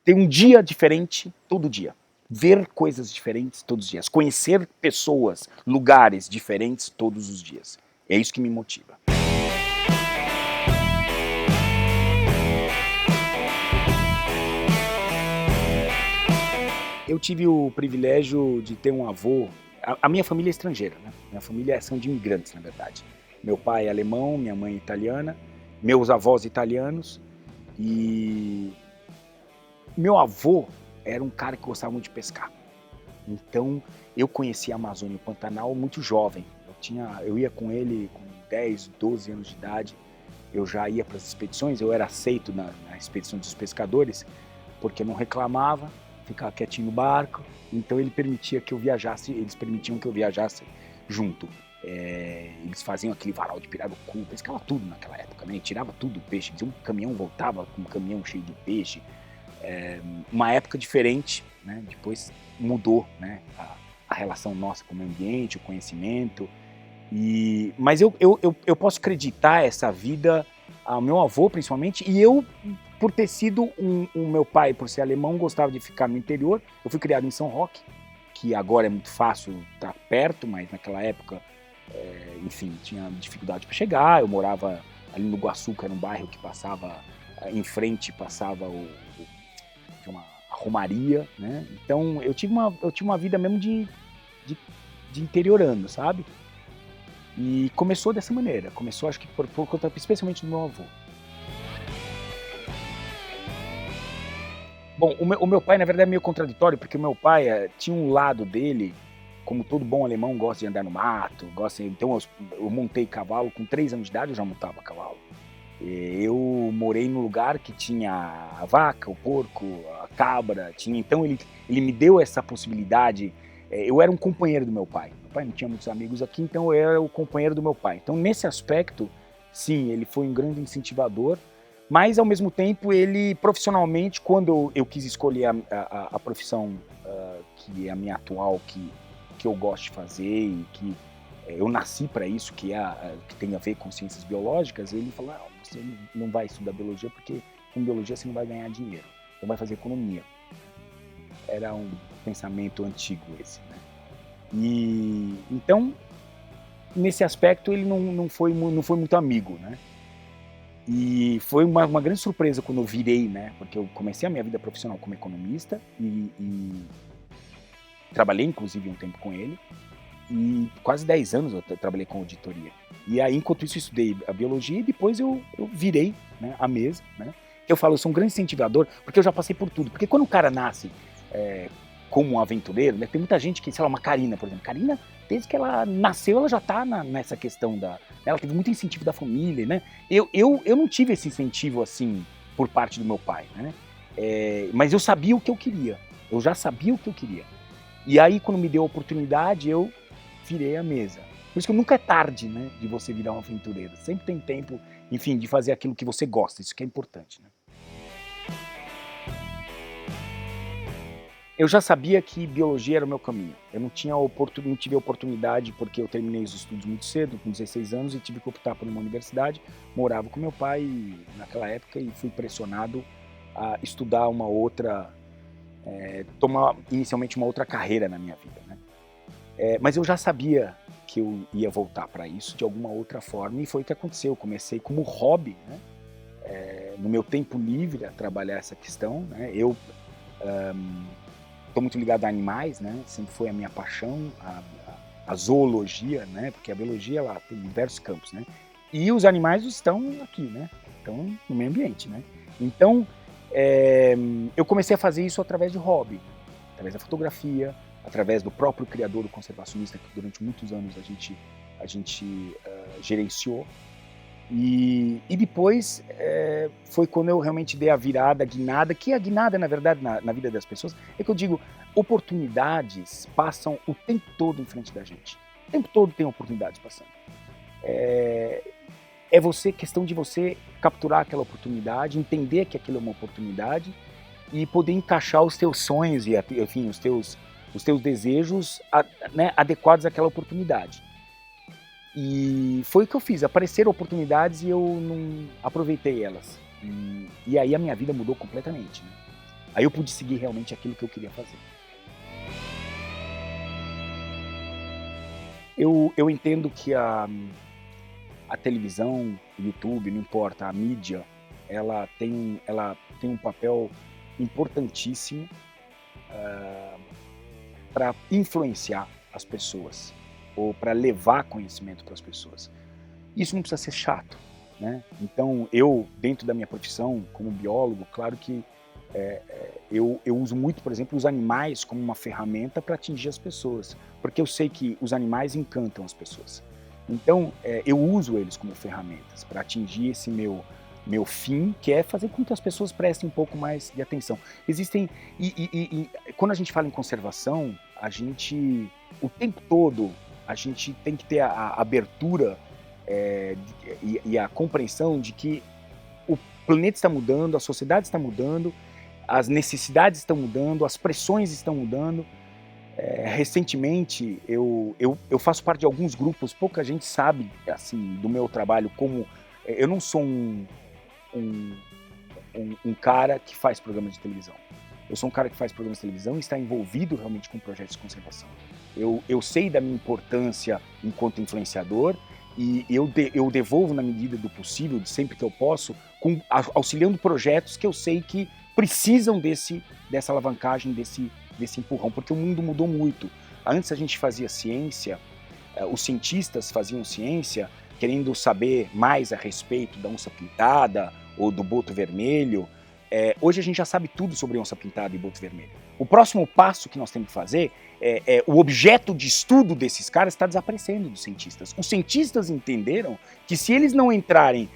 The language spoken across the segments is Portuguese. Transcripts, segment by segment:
ter um dia diferente todo dia. Ver coisas diferentes todos os dias. Conhecer pessoas, lugares diferentes todos os dias. É isso que me motiva. Eu tive o privilégio de ter um avô. A minha família é estrangeira, né? Minha família são de imigrantes, na verdade. Meu pai é alemão, minha mãe é italiana, meus avós italianos. E meu avô era um cara que gostava muito de pescar. Então eu conheci a Amazônia e o Pantanal muito jovem. Eu ia com ele com 10, 12 anos de idade. Eu já ia para as expedições, eu era aceito na expedição dos pescadores, porque eu não reclamava, ficava quietinho no barco, então eles permitiam que eu viajasse junto. Eles faziam aquele varal de pirarucu, pescava tudo naquela época, né? Tirava tudo do peixe, um caminhão voltava com um caminhão cheio de peixe. Uma época diferente, né? Depois mudou, né? A relação nossa com o meio ambiente, o conhecimento. Mas eu posso acreditar essa vida ao meu avô, principalmente, e eu, por ter sido meu pai, por ser alemão, gostava de ficar no interior. Eu fui criado em São Roque, que agora é muito fácil estar perto, mas naquela época, enfim, tinha dificuldade para chegar. Eu morava ali no Guaçu, que era um bairro que passava, em frente passava a Romaria, né? Então eu tive uma vida mesmo de interiorano, sabe? E começou dessa maneira, acho que por conta especialmente do meu avô. Bom, o meu pai, na verdade, é meio contraditório, porque o meu pai tinha um lado dele, como todo bom alemão, gosta de andar no mato, então eu montei cavalo, com 3 anos de idade eu já montava cavalo. Eu morei num lugar que tinha a vaca, o porco, a cabra, então ele me deu essa possibilidade. Eu era um companheiro do meu pai. Meu pai não tinha muitos amigos aqui, então eu era o companheiro do meu pai. Então, nesse aspecto, sim, ele foi um grande incentivador, mas, ao mesmo tempo, ele, profissionalmente, quando eu quis escolher a profissão que é a minha atual, que eu gosto de fazer e que eu nasci para isso, que tem a ver com ciências biológicas, ele falou: você não vai estudar biologia porque com biologia você não vai ganhar dinheiro, você vai fazer economia. Era um pensamento antigo esse, né? E então, nesse aspecto, ele não foi muito amigo, né? E foi uma grande surpresa quando eu virei, né? Porque eu comecei a minha vida profissional como economista e trabalhei, inclusive, um tempo com ele. E quase 10 anos eu trabalhei com auditoria. E aí, enquanto isso, eu estudei a biologia e depois eu virei, né, a mesa, né? Eu falo, eu sou um grande incentivador, porque eu já passei por tudo. Porque quando o cara nasce como um aventureiro, né, tem muita gente que, sei lá, uma Karina, por exemplo. Karina, desde que ela nasceu, ela já está nessa questão ela teve muito incentivo da família, né? Eu não tive esse incentivo, assim, por parte do meu pai, né? Mas eu sabia o que eu queria. Eu já sabia o que eu queria. E aí, quando me deu a oportunidade, eu virei a mesa. Por isso que nunca é tarde, né, de você virar um aventureiro. Sempre tem tempo, enfim, de fazer aquilo que você gosta. Isso que é importante, né? Eu já sabia que biologia era o meu caminho. Eu não tive a oportunidade porque eu terminei os estudos muito cedo, com 16 anos, e tive que optar por uma universidade. Morava com meu pai naquela época e fui pressionado a estudar tomar inicialmente uma outra carreira na minha vida, né? Mas eu já sabia que eu ia voltar para isso de alguma outra forma, e foi o que aconteceu. Eu comecei como hobby, né? No meu tempo livre, a trabalhar essa questão, né? Eu estou muito ligado a animais, né? Sempre foi a minha paixão, a zoologia, né? Porque a biologia ela tem diversos campos, né? E os animais estão aqui, né? Estão no meio ambiente, né? Então, eu comecei a fazer isso através de hobby, através da fotografia, através do próprio criador, do conservacionista, que durante muitos anos a gente gerenciou. E depois foi quando eu realmente dei a virada, a guinada, que a guinada, na verdade, na vida das pessoas, é que eu digo, oportunidades passam o tempo todo em frente da gente. O tempo todo tem oportunidades passando. Questão de você capturar aquela oportunidade, entender que aquilo é uma oportunidade e poder encaixar os teus sonhos e, enfim, os teus desejos, né, adequados àquela oportunidade. E foi o que eu fiz. Apareceram oportunidades e eu não aproveitei elas. E aí a minha vida mudou completamente, né? Aí eu pude seguir realmente aquilo que eu queria fazer. Eu entendo que a televisão, o YouTube, não importa, a mídia, ela tem um papel importantíssimo para influenciar as pessoas, ou para levar conhecimento para as pessoas. Isso não precisa ser chato, né? Então, eu, dentro da minha profissão como biólogo, claro que eu uso muito, por exemplo, os animais como uma ferramenta para atingir as pessoas, porque eu sei que os animais encantam as pessoas. Então, eu uso eles como ferramentas para atingir esse meu fim, que é fazer com que as pessoas prestem um pouco mais de atenção. Existem, quando a gente fala em conservação, o tempo todo, a gente tem que ter a abertura e a compreensão de que o planeta está mudando, a sociedade está mudando, as necessidades estão mudando, as pressões estão mudando. Recentemente, eu faço parte de alguns grupos, pouca gente sabe assim, do meu trabalho, como eu não sou um cara que faz programa de televisão. Eu sou um cara que faz programas de televisão e está envolvido realmente com projetos de conservação. Eu sei da minha importância enquanto influenciador e eu devolvo na medida do possível, sempre que eu posso, auxiliando projetos que eu sei que precisam dessa alavancagem, desse empurrão, porque o mundo mudou muito. Antes a gente fazia ciência, os cientistas faziam ciência querendo saber mais a respeito da onça-pintada ou do boto vermelho. Hoje a gente já sabe tudo sobre onça-pintada e boto vermelho. O próximo passo que nós temos que fazer o objeto de estudo desses caras está desaparecendo dos cientistas. Os cientistas entenderam que se eles não entrarem,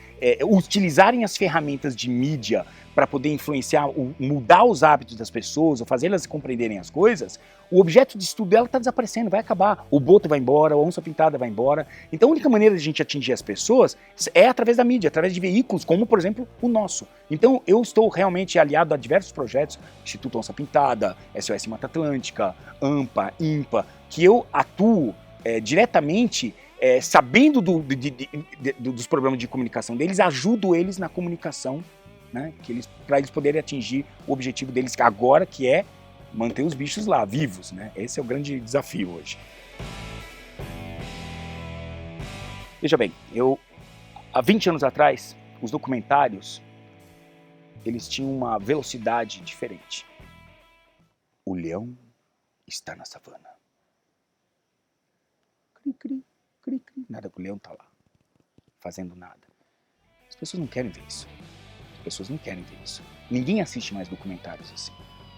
utilizarem as ferramentas de mídia para poder influenciar, mudar os hábitos das pessoas, ou fazer elas compreenderem as coisas, o objeto de estudo dela está desaparecendo, vai acabar. O boto vai embora, a onça-pintada vai embora. Então a única maneira de a gente atingir as pessoas é através da mídia, através de veículos, como por exemplo o nosso. Então eu estou realmente aliado a diversos projetos, Instituto Onça-Pintada, SOS Mata Atlântica, AMPA, INPA, que eu atuo diretamente, sabendo dos problemas de comunicação deles, ajudo eles na comunicação, né, para eles poderem atingir o objetivo deles agora, que é manter os bichos lá, vivos, né? Esse é o grande desafio hoje. Veja bem, há 20 anos atrás, os documentários, eles tinham uma velocidade diferente. O leão está na savana. Cri, cri, cri, cri. Nada, o leão está lá, fazendo nada. As pessoas não querem ver isso. As pessoas não querem ver isso. Ninguém assiste mais documentários assim.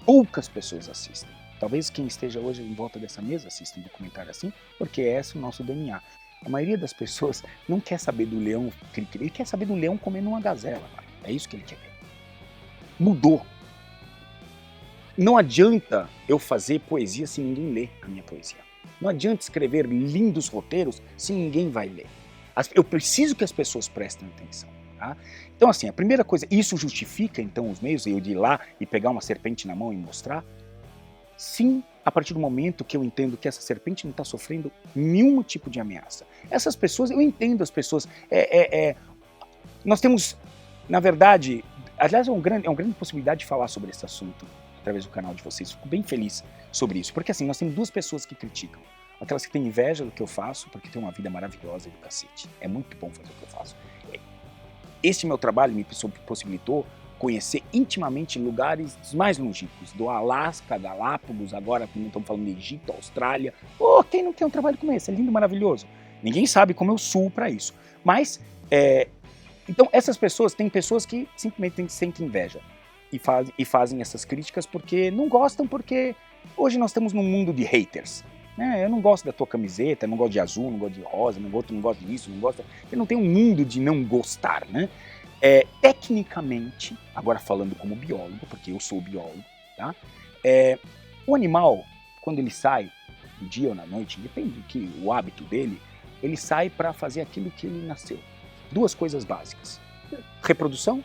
Poucas pessoas assistem. Talvez quem esteja hoje em volta dessa mesa assista um documentário assim, porque esse é o nosso DNA. A maioria das pessoas não quer saber do leão cri-cri, ele quer saber do leão comendo uma gazela. É isso que ele quer ver. Mudou. Não adianta eu fazer poesia se ninguém lê a minha poesia. Não adianta escrever lindos roteiros se ninguém vai ler. Eu preciso que as pessoas prestem atenção. Tá? Então assim, a primeira coisa, isso justifica então os meios, eu de ir lá e pegar uma serpente na mão e mostrar? Sim, a partir do momento que eu entendo que essa serpente não está sofrendo nenhum tipo de ameaça. Essas pessoas, eu entendo as pessoas, nós temos, na verdade, aliás é uma grande possibilidade de falar sobre esse assunto através do canal de vocês, fico bem feliz sobre isso, porque assim, nós temos duas pessoas que criticam, aquelas que têm inveja do que eu faço, porque tem uma vida maravilhosa do cacete, é muito bom fazer o que eu faço. Este meu trabalho me possibilitou conhecer intimamente lugares mais longínquos, do Alasca, Galápagos, agora como estamos falando de Egito, Austrália. Quem não tem um trabalho como esse? É lindo, maravilhoso. Ninguém sabe como eu suo para isso. Mas, então essas pessoas, tem pessoas que simplesmente sentem inveja e fazem essas críticas porque não gostam, porque hoje nós estamos num mundo de haters. Eu não gosto da tua camiseta, não gosto de azul, não gosto de rosa, não gosto disso, não gosto... Eu não tenho um mundo de não gostar, né? Tecnicamente, agora falando como biólogo, porque eu sou biólogo, tá? O animal, quando ele sai, no dia ou na noite, depende o hábito dele, ele sai para fazer aquilo que ele nasceu. Duas coisas básicas, reprodução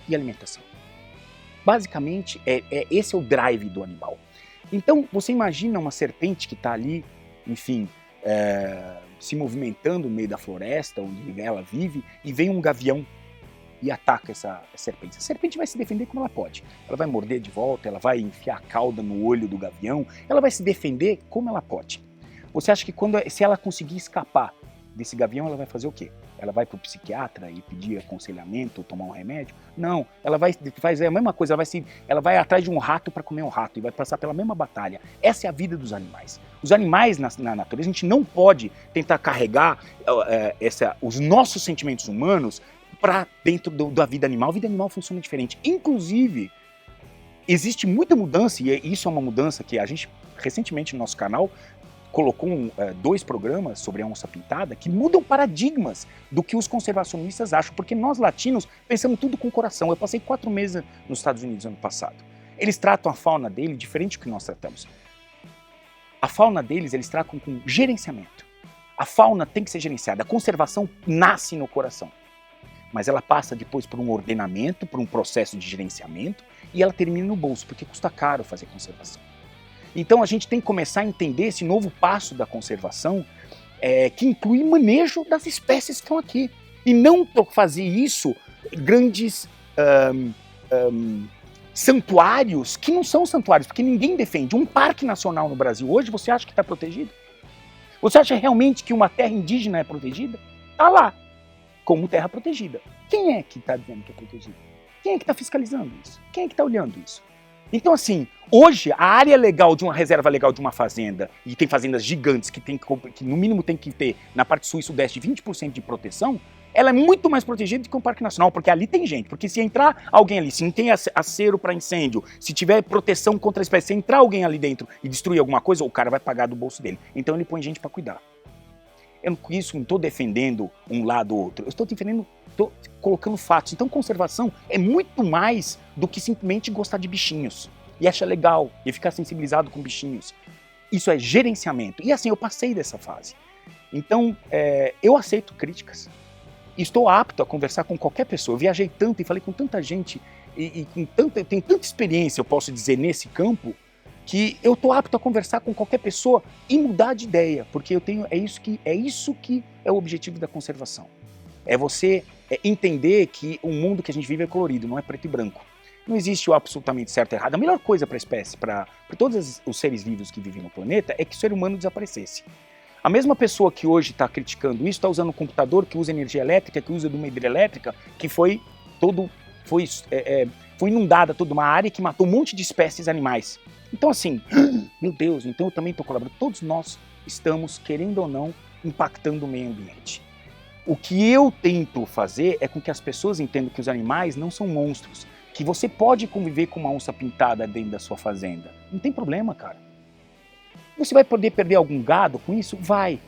e alimentação. Basicamente, esse é o drive do animal. Então, você imagina uma serpente que está ali, enfim, se movimentando no meio da floresta, onde ela vive, e vem um gavião e ataca essa serpente. A serpente vai se defender como ela pode. Ela vai morder de volta, ela vai enfiar a cauda no olho do gavião, ela vai se defender como ela pode. Você acha que se ela conseguir escapar desse gavião, ela vai fazer o quê? Ela vai para o psiquiatra e pedir aconselhamento, tomar um remédio? Não, ela vai fazer a mesma coisa, ela vai atrás de um rato para comer um rato e vai passar pela mesma batalha. Essa é a vida dos animais. Os animais na natureza, a gente não pode tentar carregar os nossos sentimentos humanos para dentro da vida animal. A vida animal funciona diferente. Inclusive, existe muita mudança, e isso é uma mudança que a gente, recentemente no nosso canal, colocou 2 programas sobre a onça pintada que mudam paradigmas do que os conservacionistas acham, porque nós latinos pensamos tudo com o coração. Eu passei 4 meses nos Estados Unidos ano passado. Eles tratam a fauna dele diferente do que nós tratamos. A fauna deles, eles tratam com gerenciamento. A fauna tem que ser gerenciada, a conservação nasce no coração. Mas ela passa depois por um ordenamento, por um processo de gerenciamento, e ela termina no bolso, porque custa caro fazer conservação. Então a gente tem que começar a entender esse novo passo da conservação, que inclui manejo das espécies que estão aqui. E não fazer isso grandes santuários, que não são santuários, porque ninguém defende. Um parque nacional no Brasil hoje, você acha que está protegido? Você acha realmente que uma terra indígena é protegida? Está lá, como terra protegida. Quem é que está dizendo que é protegida? Quem é que está fiscalizando isso? Quem é que está olhando isso? Então, assim, hoje, a área legal de uma reserva legal de uma fazenda, e tem fazendas gigantes que no mínimo tem que ter, na parte sul e sudeste, 20% de proteção, ela é muito mais protegida do que um parque nacional, porque ali tem gente. Porque se entrar alguém ali, se não tem acero para incêndio, se tiver proteção contra a espécie, se entrar alguém ali dentro e destruir alguma coisa, o cara vai pagar do bolso dele. Então ele põe gente para cuidar. Eu com isso não estou defendendo um lado ou outro, eu estou defendendo, estou colocando fatos. Então conservação é muito mais do que simplesmente gostar de bichinhos e achar legal e ficar sensibilizado com bichinhos. Isso é gerenciamento. E assim, eu passei dessa fase. Então, eu aceito críticas. Estou apto a conversar com qualquer pessoa. Eu viajei tanto e falei com tanta gente e tenho tanta experiência, eu posso dizer, nesse campo, que eu estou apto a conversar com qualquer pessoa e mudar de ideia, porque é isso que é o objetivo da conservação. É você entender que o mundo que a gente vive é colorido, não é preto e branco. Não existe o absolutamente certo e errado. A melhor coisa para a espécie, para todos os seres vivos que vivem no planeta, é que o ser humano desaparecesse. A mesma pessoa que hoje está criticando isso, está usando um computador que usa energia elétrica, que usa de uma hidrelétrica, que foi inundada toda uma área que matou um monte de espécies animais. Então assim, meu Deus, então eu também estou colaborando. Todos nós estamos, querendo ou não, impactando o meio ambiente. O que eu tento fazer é com que as pessoas entendam que os animais não são monstros, que você pode conviver com uma onça pintada dentro da sua fazenda. Não tem problema, cara. Você vai poder perder algum gado com isso? Vai.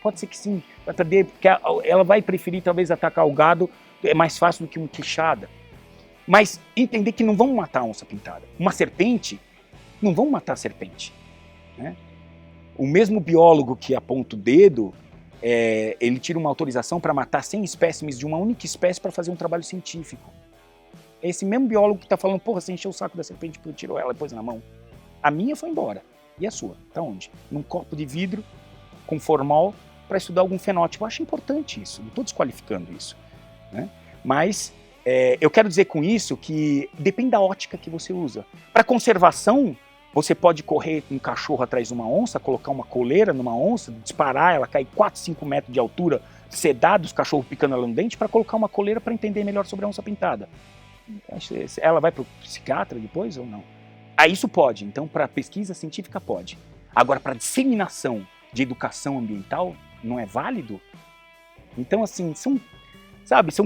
Pode ser que sim. Vai perder, porque ela vai preferir talvez atacar o gado, é mais fácil do que uma queixada. Mas entender que não vão matar a onça pintada. Uma serpente, não vão matar a serpente. Né? O mesmo biólogo que aponta o dedo, ele tira uma autorização para matar 100 espécimes de uma única espécie para fazer um trabalho científico. É esse mesmo biólogo que está falando, porra, você encheu o saco da serpente porque tirou ela e pôs na mão. A minha foi embora. E a sua? Tá onde? Num copo de vidro com formol para estudar algum fenótipo. Eu acho importante isso, não estou desqualificando isso. Né? Mas eu quero dizer com isso que depende da ótica que você usa. Para conservação, você pode correr um cachorro atrás de uma onça, colocar uma coleira numa onça, disparar, ela cair 4, 5 metros de altura, sedar os cachorros picando ela no dente, para colocar uma coleira para entender melhor sobre a onça pintada. Ela vai para o psiquiatra depois ou não? Isso pode, então para pesquisa científica pode. Agora para disseminação de educação ambiental não é válido? Então assim, são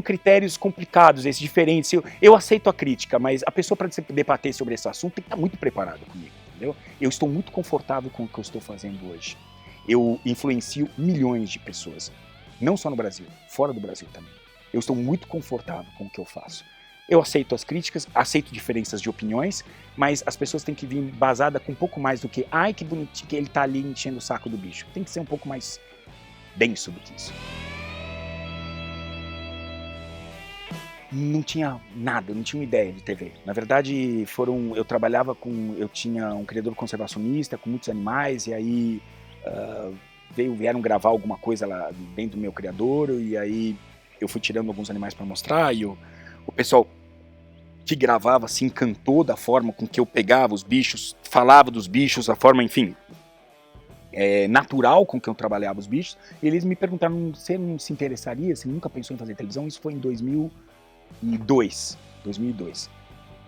critérios complicados, esses diferentes. Eu aceito a crítica, mas a pessoa para debater sobre esse assunto tem que estar muito preparada comigo, entendeu? Eu estou muito confortável com o que eu estou fazendo hoje. Eu influencio milhões de pessoas, não só no Brasil, fora do Brasil também. Eu estou muito confortável com o que eu faço. Eu aceito as críticas, aceito diferenças de opiniões, mas as pessoas têm que vir basada com um pouco mais do que ai, que bonitinho que ele tá ali enchendo o saco do bicho. Tem que ser um pouco mais denso do que isso. Não tinha nada, não tinha uma ideia de TV. Na verdade, eu tinha um criador conservacionista com muitos animais, e aí vieram gravar alguma coisa lá dentro do meu criador, e aí eu fui tirando alguns animais para mostrar, e o pessoal que gravava se encantou da forma com que eu pegava os bichos, falava dos bichos, a forma, enfim, natural com que eu trabalhava os bichos. E eles me perguntaram, você não se interessaria, você nunca pensou em fazer televisão? Isso foi em 2002.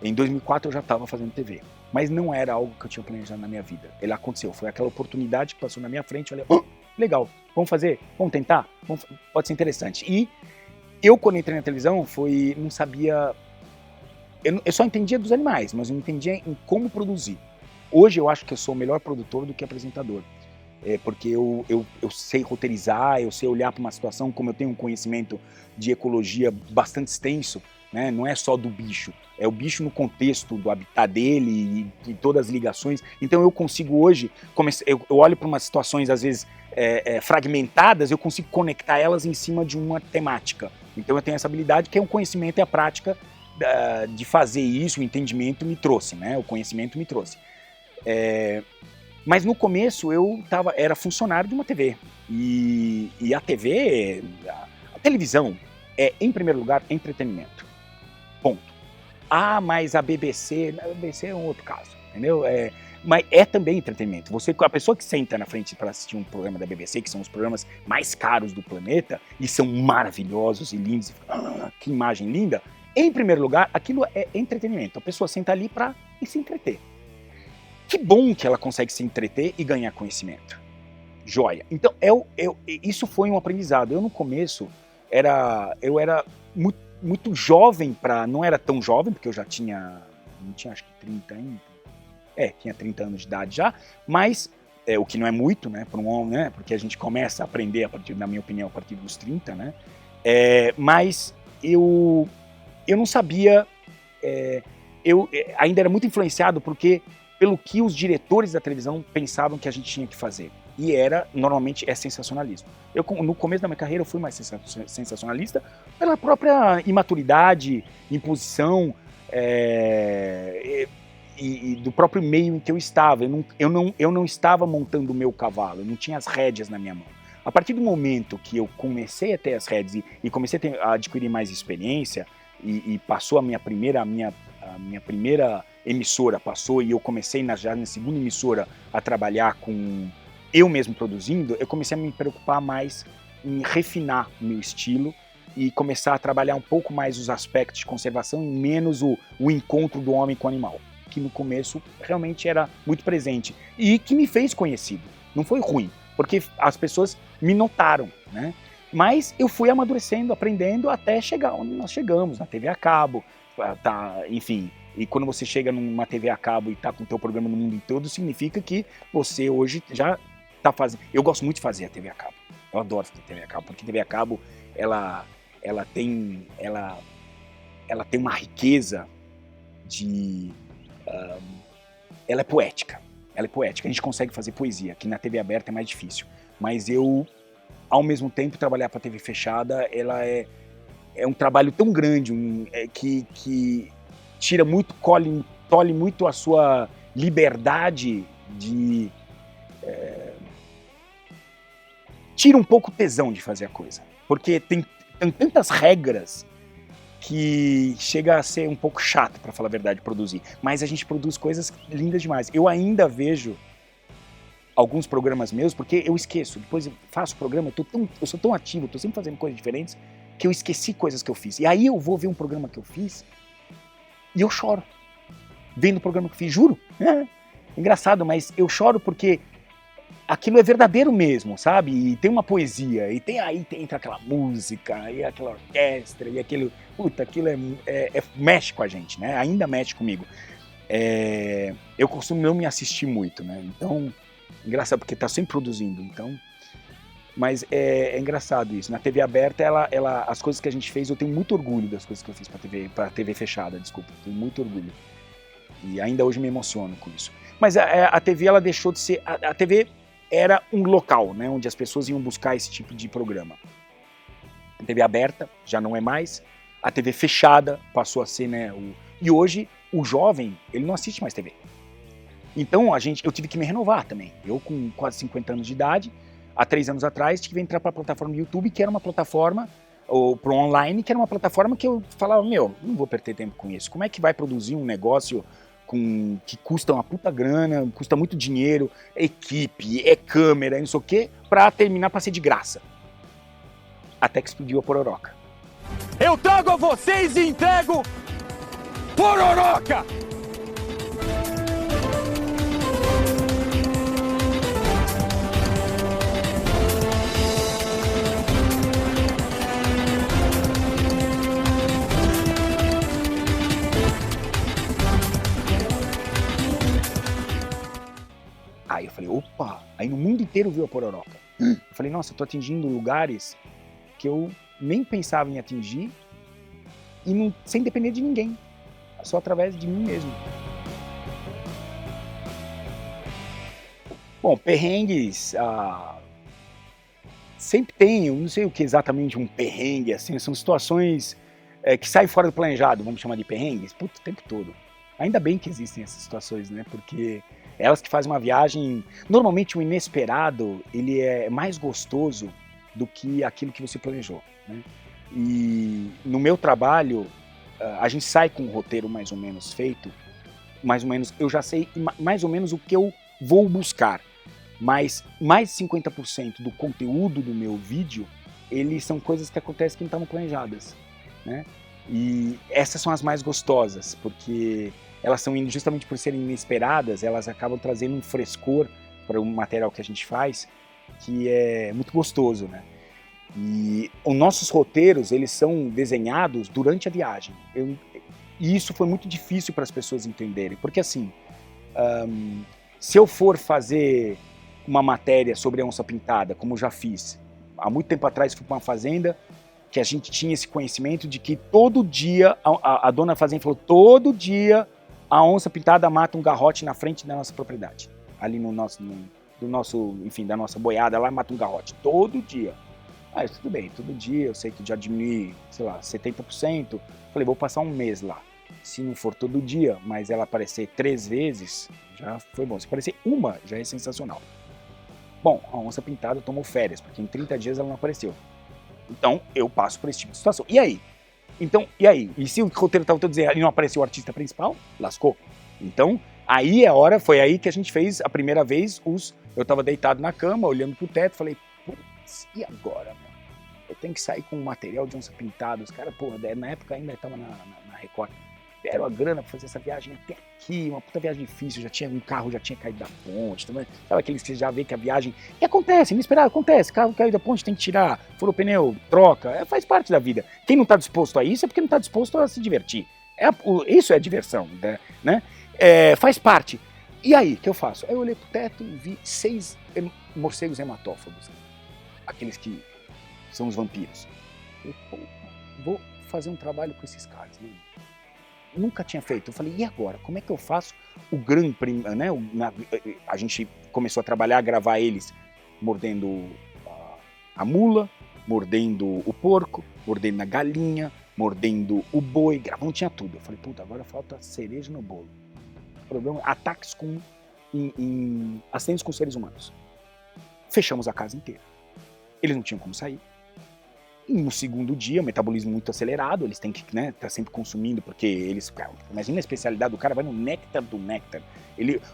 Em 2004 eu já estava fazendo TV, mas não era algo que eu tinha planejado na minha vida. Ele aconteceu, foi aquela oportunidade que passou na minha frente, eu falei, legal, vamos fazer, vamos tentar, pode ser interessante. E eu, quando entrei na televisão, não sabia, eu só entendia dos animais, mas não entendia em como produzir. Hoje eu acho que eu sou o melhor produtor do que apresentador, porque eu sei roteirizar, eu sei olhar para uma situação, como eu tenho um conhecimento de ecologia bastante extenso, né? Não é só do bicho, é o bicho no contexto do habitat dele e todas as ligações. Então eu consigo hoje, eu olho para umas situações às vezes fragmentadas, eu consigo conectar elas em cima de uma temática. Então eu tenho essa habilidade que é um conhecimento e a prática de fazer isso, o entendimento me trouxe, né? O conhecimento me trouxe. Mas no começo eu era funcionário de uma TV. E a TV, a televisão em primeiro lugar, entretenimento. Ponto. Ah, mas a BBC é um outro caso, entendeu? Mas é também entretenimento. A pessoa que senta na frente para assistir um programa da BBC, que são os programas mais caros do planeta, e são maravilhosos e lindos, que imagem linda, em primeiro lugar, aquilo é entretenimento. A pessoa senta ali para se entreter. Que bom que ela consegue se entreter e ganhar conhecimento. Joia. Então, isso foi um aprendizado. Eu, no começo, eu era muito jovem não era tão jovem, porque eu já não tinha acho que 30 anos. Tinha 30 anos de idade já, mas, o que não é muito, né, para um homem, né, porque a gente começa a aprender, na minha opinião, a partir dos 30, né, mas eu não sabia, eu ainda era muito influenciado pelo que os diretores da televisão pensavam que a gente tinha que fazer. E normalmente sensacionalismo. No começo da minha carreira, eu fui mais sensacionalista pela própria imaturidade, imposição, e do próprio meio em que eu estava. Eu não estava montando o meu cavalo, eu não tinha as rédeas na minha mão. A partir do momento que eu comecei a ter as rédeas e comecei a adquirir mais experiência, e passou a minha primeira emissora, e eu comecei já na segunda emissora a trabalhar com eu mesmo produzindo, eu comecei a me preocupar mais em refinar o meu estilo e começar a trabalhar um pouco mais os aspectos de conservação e menos o encontro do homem com o animal, que no começo realmente era muito presente e que me fez conhecido. Não foi ruim, porque as pessoas me notaram, né? Mas eu fui amadurecendo, aprendendo até chegar onde nós chegamos, na TV a cabo, enfim. E quando você chega numa TV a cabo e está com o teu programa no mundo todo, significa que você hoje já está fazendo. Eu gosto muito de fazer a TV a cabo. Eu adoro fazer a TV a cabo, porque a TV a cabo ela tem uma riqueza ela é poética. Ela é poética. A gente consegue fazer poesia, que na TV aberta é mais difícil. Mas ao mesmo tempo, trabalhar para a TV fechada, ela é um trabalho tão grande, que tira muito, tolhe muito a sua liberdade tira um pouco o tesão de fazer a coisa. Porque tem tantas regras que chega a ser um pouco chato, para falar a verdade, produzir. Mas a gente produz coisas lindas demais. Eu ainda vejo alguns programas meus, porque eu esqueço. Depois eu faço o programa, eu sou tão ativo, estou sempre fazendo coisas diferentes, que eu esqueci coisas que eu fiz. E aí eu vou ver um programa que eu fiz e eu choro. Vendo o programa que eu fiz, juro. Engraçado, mas eu choro porque aquilo é verdadeiro mesmo, sabe? E tem uma poesia, e entra aquela música, e aquela orquestra, e aquilo... aquilo mexe com a gente, né? Ainda mexe comigo. Eu costumo não me assistir muito, né? Então, engraçado, porque tá sempre produzindo, então... Mas é engraçado isso. Na TV aberta, as coisas que a gente fez, eu tenho muito orgulho das coisas que eu fiz pra TV fechada, desculpa. Tenho muito orgulho. E ainda hoje me emociono com isso. Mas a TV, ela deixou de ser... A TV era um local, né, onde as pessoas iam buscar esse tipo de programa. A TV aberta já não é mais. A TV fechada passou a ser, né... E hoje, o jovem, ele não assiste mais TV. Então, eu tive que me renovar também. Eu, com quase 50 anos de idade, há 3 anos atrás, tive que entrar para a plataforma do YouTube, que era uma plataforma ou pro online, que era uma plataforma que eu falava, não vou perder tempo com isso. Como é que vai produzir um negócio que custa uma puta grana, custa muito dinheiro, é equipe, é câmera, não sei o quê, pra terminar pra ser de graça? Até que explodiu a Pororoca. Eu trago a vocês e entrego Pororoca! Aí eu falei, opa! Aí no mundo inteiro viu a Pororoca. Eu falei, nossa, eu tô atingindo lugares que eu nem pensava em atingir e não, sem depender de ninguém. Só através de mim mesmo. Bom, perrengues... sempre tem, eu não sei o que exatamente um perrengue, assim, são situações que saem fora do planejado, vamos chamar de perrengues, puto, o tempo todo. Ainda bem que existem essas situações, né, porque elas que fazem uma viagem, normalmente o inesperado, ele é mais gostoso do que aquilo que você planejou, né? E no meu trabalho, a gente sai com um roteiro mais ou menos feito, mais ou menos, eu já sei mais ou menos o que eu vou buscar, mas mais de 50% do conteúdo do meu vídeo, eles são coisas que acontecem que não estavam planejadas, né? E essas são as mais gostosas, porque elas são, justamente por serem inesperadas, elas acabam trazendo um frescor para o material que a gente faz, que é muito gostoso, né? E os nossos roteiros, eles são desenhados durante a viagem. E isso foi muito difícil para as pessoas entenderem, porque assim, se eu for fazer uma matéria sobre a onça pintada, como eu já fiz, há muito tempo atrás fui para uma fazenda, que a gente tinha esse conhecimento de que todo dia, a dona fazenda falou, todo dia a onça pintada mata um garrote na frente da nossa propriedade. Ali enfim, da nossa boiada, lá mata um garrote, todo dia. Ah, tudo bem, todo dia, eu sei que já diminui, sei lá, 70%. Falei, vou passar um mês lá. Se não for todo dia, mas ela aparecer 3 vezes, já foi bom. Se aparecer uma, já é sensacional. Bom, a onça pintada tomou férias, porque em 30 dias ela não apareceu. Então, eu passo por esse tipo de situação. E aí? Então, e aí? E se o roteiro estava todo dizendo, e não apareceu o artista principal? Lascou. Então, aí foi aí que a gente fez a primeira vez eu estava deitado na cama, olhando pro teto, falei, e agora, meu? Eu tenho que sair com um material de onça pintada. Os caras, porra, na época ainda estava na Record. Deram a grana pra fazer essa viagem até aqui, uma puta viagem difícil, um carro já tinha caído da ponte, também. Sabe aqueles que você já vê que a viagem... E acontece, inesperado, acontece, carro caiu da ponte, tem que tirar, furou o pneu, troca, faz parte da vida. Quem não tá disposto a isso é porque não tá disposto a se divertir. Isso é diversão, né? Faz parte. E aí, o que eu faço? Aí eu olhei pro teto e vi 6 morcegos hematófagos, aqueles que são os vampiros. Eu, vou fazer um trabalho com esses caras, né? Nunca tinha feito. Eu falei, e agora? Como é que eu faço o Grand Prix, né? A gente começou a trabalhar, a gravar eles mordendo a mula, mordendo o porco, mordendo a galinha, mordendo o boi, gravando, tinha tudo. Eu falei, puta, agora falta cereja no bolo. O problema é ataques em acidentes com seres humanos. Fechamos a casa inteira. Eles não tinham como sair. E no segundo dia, o metabolismo muito acelerado, eles têm que, né, tá sempre consumindo, porque eles, cara, imagina a especialidade do cara, vai no néctar do néctar.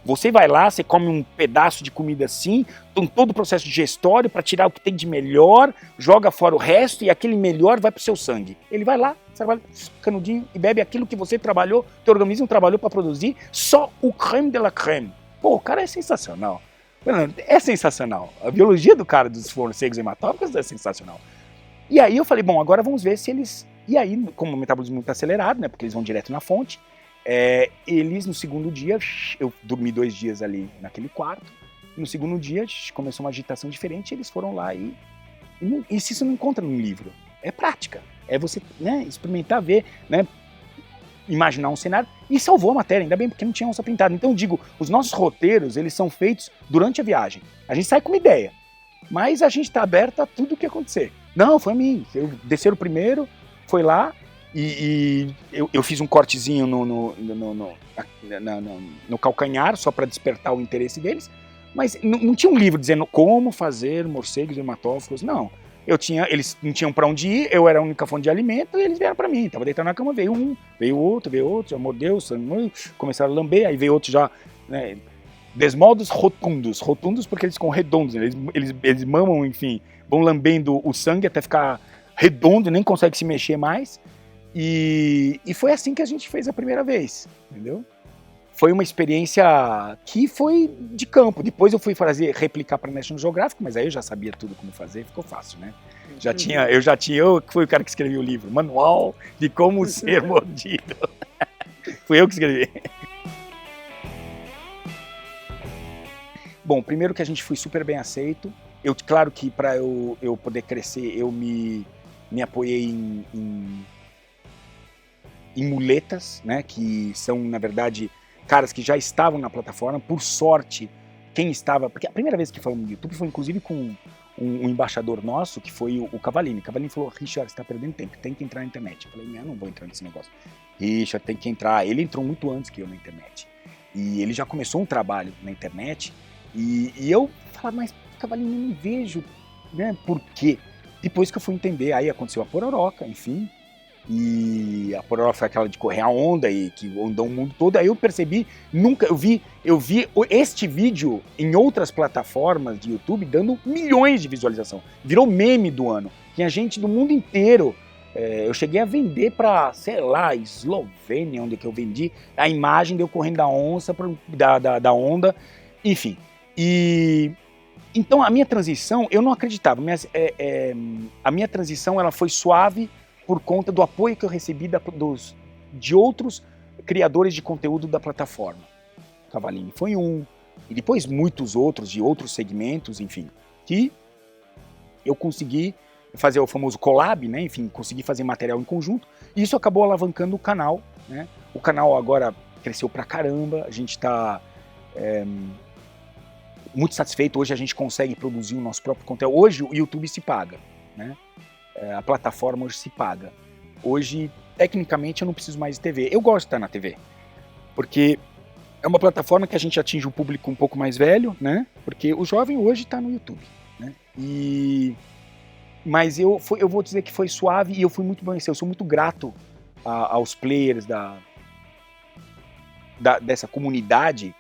Você vai lá, você come um pedaço de comida assim, com todo o processo digestório para tirar o que tem de melhor, joga fora o resto e aquele melhor vai pro seu sangue. Ele vai lá, trabalha canudinho e bebe aquilo que você trabalhou, teu organismo trabalhou para produzir, só o crème de la crème. Pô, o cara é sensacional. É sensacional. A biologia do cara dos morcegos hematófagos é sensacional. E aí eu falei, bom, agora vamos ver se eles... E aí, como o metabolismo muito acelerado, né, porque eles vão direto na fonte, eles no segundo dia, eu dormi 2 dias ali naquele quarto, no segundo dia começou uma agitação diferente, eles foram lá e isso não encontra num livro, é prática, é você, né, experimentar, ver, né, imaginar um cenário, e salvou a matéria, ainda bem, porque não tinha onça pintada. Então eu digo, os nossos roteiros, eles são feitos durante a viagem, a gente sai com uma ideia, mas a gente está aberto a tudo o que acontecer. Não, foi a mim. Desceram primeiro, foi lá e eu fiz um cortezinho no calcanhar, só para despertar o interesse deles, mas não tinha um livro dizendo como fazer morcegos hematófagos, não. Eles não tinham para onde ir, eu era a única fonte de alimento e eles vieram para mim. Tava deitado na cama, veio um, veio outro, já mordeu, começaram a lamber, aí veio outro já, né, desmodos rotundos porque eles ficam redondos, né? Eles mamam, enfim, vão lambendo o sangue até ficar redondo, nem consegue se mexer mais. E foi assim que a gente fez a primeira vez, entendeu? Foi uma experiência que foi de campo. Depois eu fui replicar para National Geographic, mas aí eu já sabia tudo como fazer, ficou fácil, né? Eu fui o cara que escrevi o livro, Manual de Como Ser Mordido. Fui eu que escrevi. Bom, primeiro que a gente foi super bem aceito. Claro que para eu poder crescer, eu me apoiei em muletas, né? Que são, na verdade, caras que já estavam na plataforma. Por sorte, quem estava... Porque a primeira vez que falamos no YouTube foi, inclusive, com um embaixador nosso, que foi o Cavallini. O Cavallini falou, Richard, você está perdendo tempo, tem que entrar na internet. Eu falei, eu não vou entrar nesse negócio. Richard, tem que entrar. Ele entrou muito antes que eu na internet. E ele já começou um trabalho na internet. E eu falava, mas Cavallini, eu não vejo, né, por quê? Depois que eu fui entender, aí aconteceu a Pororoca, enfim. E a Pororoca foi aquela de correr a onda e que andou o mundo todo. Aí eu percebi, eu vi este vídeo em outras plataformas de YouTube dando milhões de visualização. Virou meme do ano. Tinha gente do mundo inteiro. Eu cheguei a vender para, sei lá, Eslovênia, onde que eu vendi a imagem de eu correndo da onça, da onda, enfim. Então a minha transição, eu não acreditava, a minha transição ela foi suave por conta do apoio que eu recebi de outros criadores de conteúdo da plataforma. Cavallini foi um, e depois muitos outros de outros segmentos, enfim, que eu consegui fazer o famoso collab, né? Enfim, consegui fazer material em conjunto, e isso acabou alavancando o canal, né? O canal agora cresceu pra caramba, a gente está muito satisfeito. Hoje a gente consegue produzir o nosso próprio conteúdo. Hoje o YouTube se paga, né? A plataforma hoje se paga. Hoje, tecnicamente, eu não preciso mais de TV. Eu gosto de estar na TV, porque é uma plataforma que a gente atinge um público um pouco mais velho, né? Porque o jovem hoje está no YouTube, né? Mas eu vou dizer que foi suave e eu fui muito bem. Eu sou muito grato aos players dessa comunidade,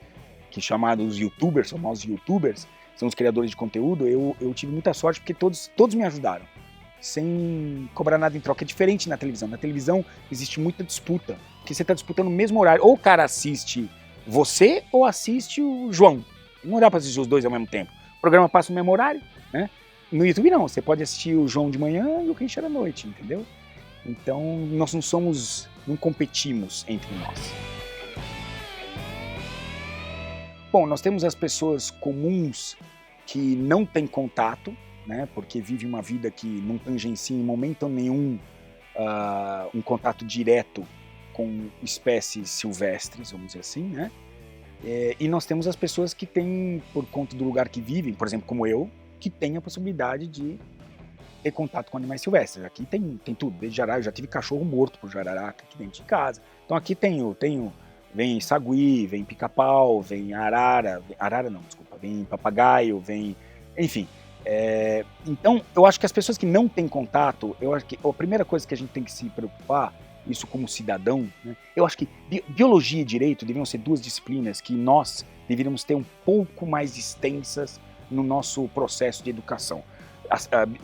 que chamados YouTubers, famosos YouTubers, são os criadores de conteúdo. Eu tive muita sorte porque todos me ajudaram, sem cobrar nada em troca. É diferente na televisão. Na televisão existe muita disputa, porque você está disputando o mesmo horário. Ou o cara assiste você ou assiste o João. Não dá para assistir os dois ao mesmo tempo. O programa passa no mesmo horário, né? No YouTube não, você pode assistir o João de manhã e o Richard à noite, entendeu? Então nós não competimos entre nós. Bom, nós temos as pessoas comuns que não têm contato, né, porque vivem uma vida que não tangencia em momento nenhum um contato direto com espécies silvestres, vamos dizer assim, né? E nós temos as pessoas que têm, por conta do lugar que vivem, por exemplo, como eu, que têm a possibilidade de ter contato com animais silvestres. Aqui tem tudo, desde jararaca. Eu já tive cachorro morto por jararaca aqui dentro de casa. Então aqui vem sagui, vem pica-pau, vem vem papagaio, enfim. Então, eu acho que as pessoas que não têm contato, eu acho que a primeira coisa que a gente tem que se preocupar, isso como cidadão, né, eu acho que biologia e direito deveriam ser duas disciplinas que nós deveríamos ter um pouco mais extensas no nosso processo de educação.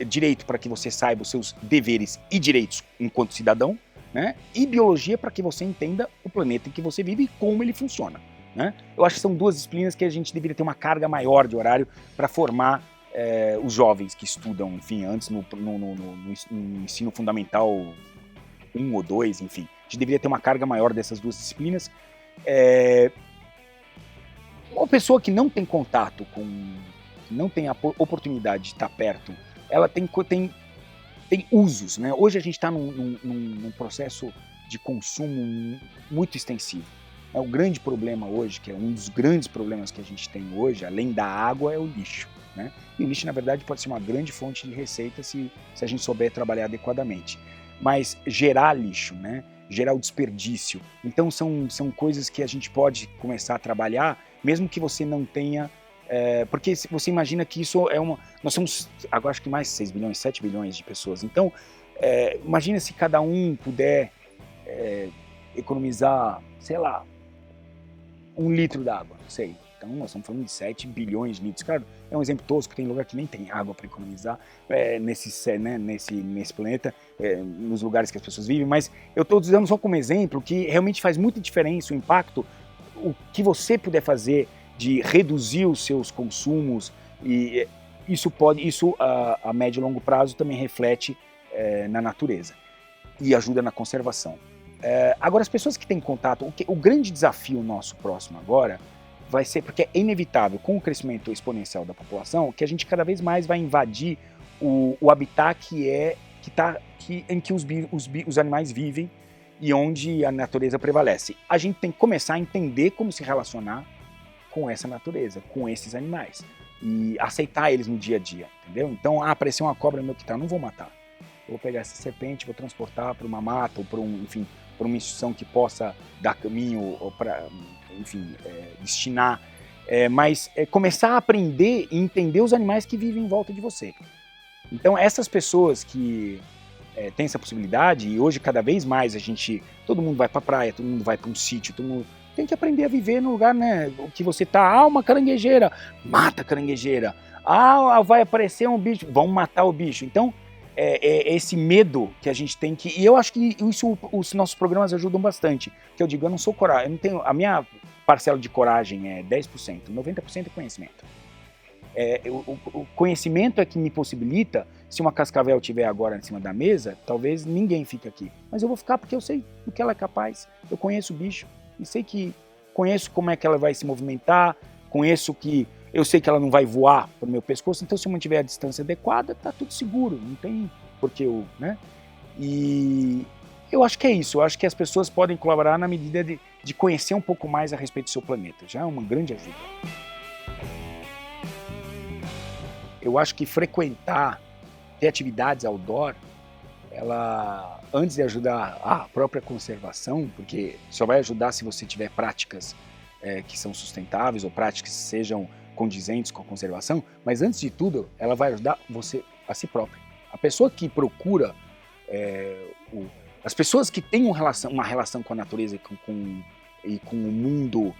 Direito para que você saiba os seus deveres e direitos enquanto cidadão, né? E biologia para que você entenda o planeta em que você vive e como ele funciona, né? Eu acho que são duas disciplinas que a gente deveria ter uma carga maior de horário para formar os jovens que estudam, enfim, antes no ensino fundamental 1 ou 2, enfim. A gente deveria ter uma carga maior dessas duas disciplinas. Uma pessoa que não tem contato não tem a oportunidade de estar perto, ela tem usos, né? Hoje a gente está num processo de consumo muito extensivo. O grande problema hoje, que é um dos grandes problemas que a gente tem hoje, além da água, é o lixo, né? E o lixo, na verdade, pode ser uma grande fonte de receita se a gente souber trabalhar adequadamente. Mas gerar lixo, né? Gerar o desperdício. Então são coisas que a gente pode começar a trabalhar, mesmo que você não tenha Porque se você imagina que isso é uma... Nós somos, agora acho que mais 6 bilhões, 7 bilhões de pessoas. Então, imagina se cada um puder economizar, sei lá, 1 litro d'água, não sei. Então, nós estamos falando de 7 bilhões de litros. Claro, é um exemplo tosco, tem lugar que nem tem água para economizar nesse planeta, nos lugares que as pessoas vivem, mas eu estou dizendo só como exemplo que realmente faz muita diferença o impacto, o que você puder fazer de reduzir os seus consumos, e isso a médio e longo prazo também reflete na natureza e ajuda na conservação. Agora, as pessoas que têm contato, o grande desafio nosso próximo agora vai ser, porque é inevitável, com o crescimento exponencial da população, que a gente cada vez mais vai invadir o habitat em que os animais vivem e onde a natureza prevalece. A gente tem que começar a entender como se relacionar com essa natureza, com esses animais, e aceitar eles no dia a dia, entendeu? Então, apareceu uma cobra no meu quintal, não vou matar. Eu vou pegar essa serpente, vou transportar para uma mata ou para uma instituição que possa dar caminho ou para, enfim, destinar, mas começar a aprender e entender os animais que vivem em volta de você. Então, essas pessoas que têm essa possibilidade, e hoje cada vez mais todo mundo vai para a praia, todo mundo vai para um sítio, todo mundo tem que aprender a viver no lugar, né, que você tá. Uma carangueja, mata a carangueja. Vai aparecer um bicho, vamos matar o bicho. Então, esse medo que a gente tem que... E eu acho que isso os nossos programas ajudam bastante. Que eu digo, eu não sou coragem, eu não tenho... A minha parcela de coragem é 10%, 90% é conhecimento. O conhecimento é que me possibilita, se uma cascavel estiver agora em cima da mesa, talvez ninguém fique aqui. Mas eu vou ficar porque eu sei do que ela é capaz, eu conheço o bicho, e conheço como é que ela vai se movimentar, eu sei que ela não vai voar para o meu pescoço, então se eu mantiver a distância adequada, tá tudo seguro, não tem porquê eu, né? E eu acho que é isso, eu acho que as pessoas podem colaborar na medida de conhecer um pouco mais a respeito do seu planeta, já é uma grande ajuda. Eu acho que ter atividades outdoor, ela, antes de ajudar a própria conservação, porque só vai ajudar se você tiver práticas que são sustentáveis ou práticas que sejam condizentes com a conservação, mas antes de tudo, ela vai ajudar você a si próprio. A pessoa que procura, as pessoas que têm uma relação com a natureza e com o mundo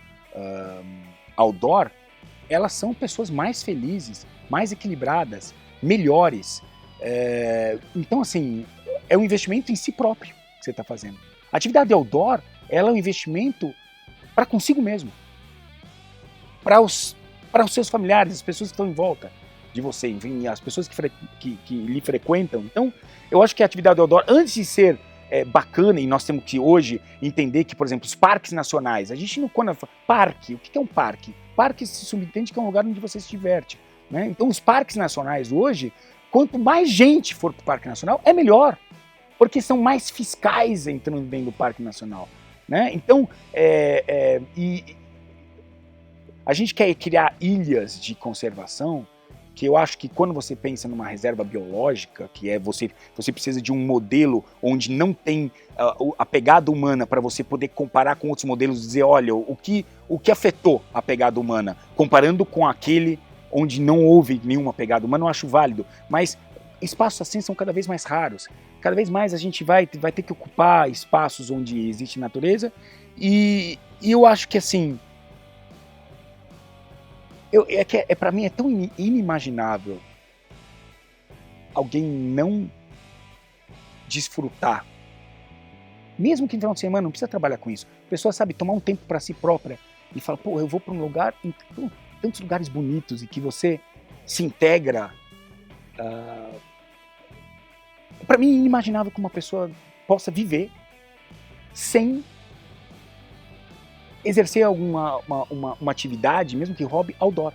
outdoor, elas são pessoas mais felizes, mais equilibradas, melhores. Então, assim, é um investimento em si próprio que você está fazendo. A atividade outdoor, ela é um investimento para consigo mesmo, para os seus familiares, as pessoas que estão em volta de você, enfim, as pessoas que lhe frequentam. Então, eu acho que a atividade outdoor, antes de ser bacana, e nós temos que hoje entender que, por exemplo, os parques nacionais, a gente não... Parque, o que é um parque? Parque se subentende que é um lugar onde você se diverte, né? Então, os parques nacionais hoje, quanto mais gente for para o Parque Nacional, é melhor, porque são mais fiscais entrando dentro do Parque Nacional, né? Então, a gente quer criar ilhas de conservação, que eu acho que quando você pensa numa reserva biológica, que é você precisa de um modelo onde não tem a pegada humana para você poder comparar com outros modelos e dizer, olha, o que afetou a pegada humana, comparando com aquele onde não houve nenhuma pegada humana, eu acho válido, mas espaços assim são cada vez mais raros. Cada vez mais a gente vai ter que ocupar espaços onde existe natureza, e eu acho que assim, para mim é tão inimaginável alguém não desfrutar, mesmo que no final de semana, não precisa trabalhar com isso. A pessoa sabe tomar um tempo para si própria e fala, pô, eu vou para um lugar, tantos lugares bonitos e que você se integra. Para mim é inimaginável que uma pessoa possa viver sem exercer uma atividade, mesmo que hobby, outdoor.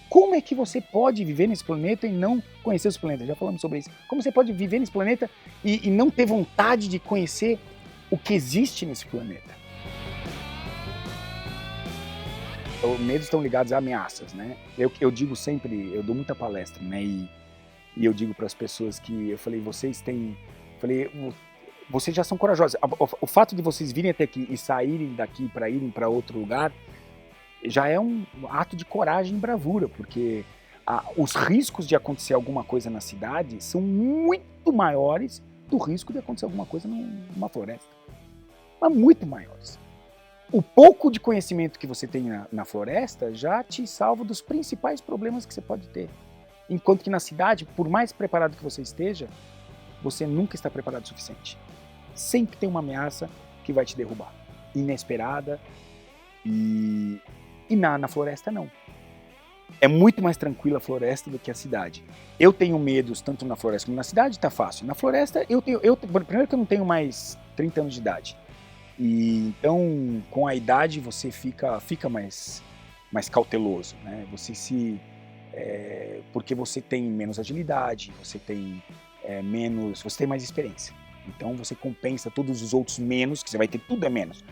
Como é que você pode viver nesse planeta e não conhecer os planetas? Já falamos sobre isso. Como você pode viver nesse planeta e não ter vontade de conhecer o que existe nesse planeta? Os medos estão ligados a ameaças, né? Eu digo sempre, eu dou muita palestra, né? E eu digo para as pessoas que, eu falei, vocês já são corajosos. O fato de vocês virem até aqui e saírem daqui para irem para outro lugar já é um ato de coragem e bravura, porque os riscos de acontecer alguma coisa na cidade são muito maiores do risco de acontecer alguma coisa numa floresta. Mas muito maiores. O pouco de conhecimento que você tem na floresta já te salva dos principais problemas que você pode ter. Enquanto que na cidade, por mais preparado que você esteja, você nunca está preparado o suficiente. Sempre tem uma ameaça que vai te derrubar. Inesperada. E na floresta não. É muito mais tranquila a floresta do que a cidade. Eu tenho medos tanto na floresta como na cidade, tá fácil. Na floresta, primeiro que eu não tenho mais 30 anos de idade. E então, com a idade, você fica mais cauteloso, né? Porque você tem menos agilidade, você tem mais experiência. Então você compensa todos os outros menos, que você vai ter tudo é menos,